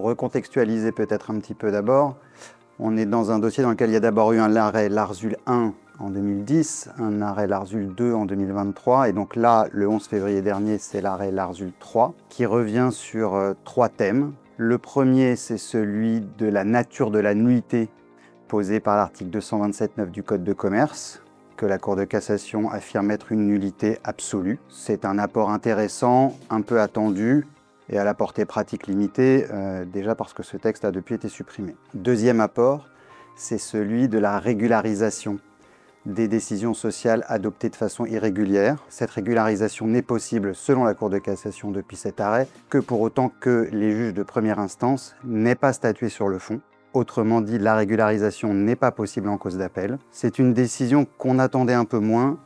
Pour recontextualiser peut-être un petit peu d'abord, on est dans un dossier dans lequel il y a d'abord eu un arrêt Larzul 1 en 2010, un arrêt Larzul 2 en 2023, et donc là, le 11 février dernier, c'est l'arrêt Larzul 3, qui revient sur 3 thèmes. Le premier, c'est celui de la nature de la nullité posée par l'article 227.9 du Code de commerce, que la Cour de cassation affirme être une nullité absolue. C'est un apport intéressant, un peu attendu, et à la portée pratique limitée, déjà parce que ce texte a depuis été supprimé. Deuxième apport, c'est celui de la régularisation des décisions sociales adoptées de façon irrégulière. Cette régularisation n'est possible, selon la Cour de cassation depuis cet arrêt, que pour autant que les juges de première instance n'aient pas statué sur le fond. Autrement dit, la régularisation n'est pas possible en cause d'appel. C'est une décision qu'on attendait un peu moins.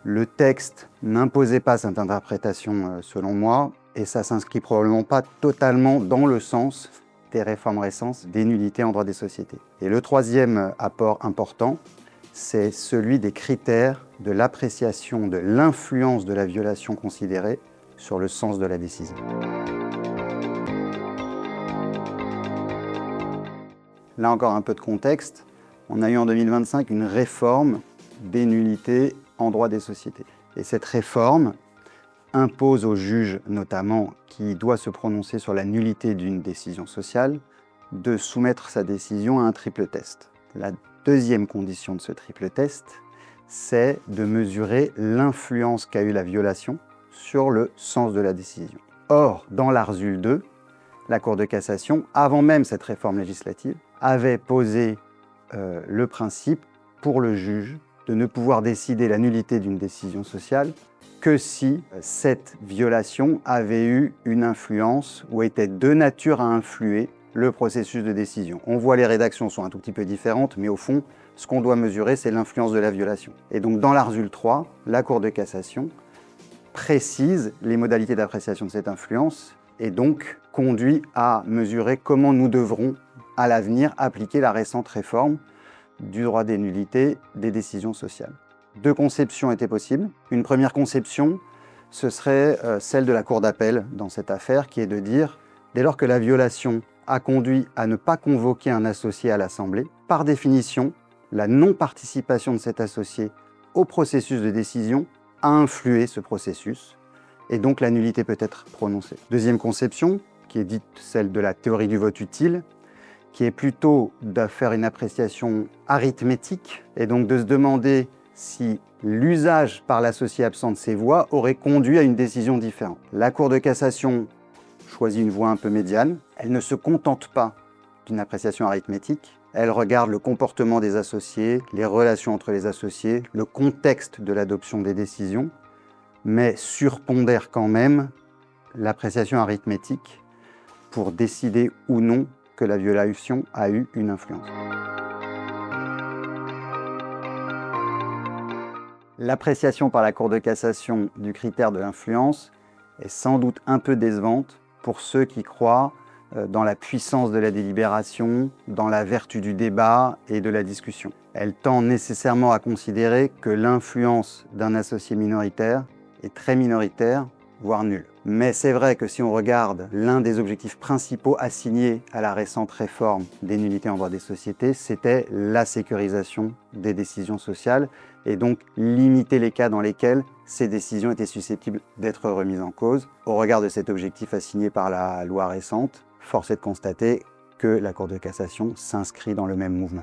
Le texte n'imposait pas cette interprétation, selon moi, et ça s'inscrit probablement pas totalement dans le sens des réformes récentes des nullités en droit des sociétés. Et le troisième apport important, c'est celui des critères de l'appréciation de l'influence de la violation considérée sur le sens de la décision. Là encore un peu de contexte, on a eu en 2025 une réforme des nullités en droit des sociétés. Et cette réforme impose au juge, notamment, qui doit se prononcer sur la nullité d'une décision sociale, de soumettre sa décision à un triple test. La deuxième condition de ce triple test, c'est de mesurer l'influence qu'a eu la violation sur le sens de la décision. Or, dans l'Arzul 2, la Cour de cassation, avant même cette réforme législative, avait posé le principe pour le juge de ne pouvoir décider la nullité d'une décision sociale que si cette violation avait eu une influence ou était de nature à influer le processus de décision. On voit les rédactions sont un tout petit peu différentes, mais au fond, ce qu'on doit mesurer, c'est l'influence de la violation. Et donc dans l'Arzul 3, la Cour de cassation précise les modalités d'appréciation de cette influence et donc conduit à mesurer comment nous devrons, à l'avenir, appliquer la récente réforme du droit des nullités des décisions sociales. 2 conceptions étaient possibles. Une première conception, ce serait celle de la Cour d'appel dans cette affaire, qui est de dire, dès lors que la violation a conduit à ne pas convoquer un associé à l'Assemblée, par définition, la non-participation de cet associé au processus de décision a influé ce processus, et donc la nullité peut être prononcée. Deuxième conception, qui est dite celle de la théorie du vote utile, qui est plutôt de faire une appréciation arithmétique, et donc de se demander si l'usage par l'associé absent de ses voix aurait conduit à une décision différente. La Cour de cassation choisit une voie un peu médiane. Elle ne se contente pas d'une appréciation arithmétique. Elle regarde le comportement des associés, les relations entre les associés, le contexte de l'adoption des décisions, mais surpondère quand même l'appréciation arithmétique pour décider ou non que la violation a eu une influence. L'appréciation par la Cour de cassation du critère de l'influence est sans doute un peu décevante pour ceux qui croient dans la puissance de la délibération, dans la vertu du débat et de la discussion. Elle tend nécessairement à considérer que l'influence d'un associé minoritaire est très minoritaire, voire nulle. Mais c'est vrai que si on regarde l'un des objectifs principaux assignés à la récente réforme des nullités en droit des sociétés, c'était la sécurisation des décisions sociales et donc limiter les cas dans lesquels ces décisions étaient susceptibles d'être remises en cause. Au regard de cet objectif assigné par la loi récente, force est de constater que la Cour de cassation s'inscrit dans le même mouvement.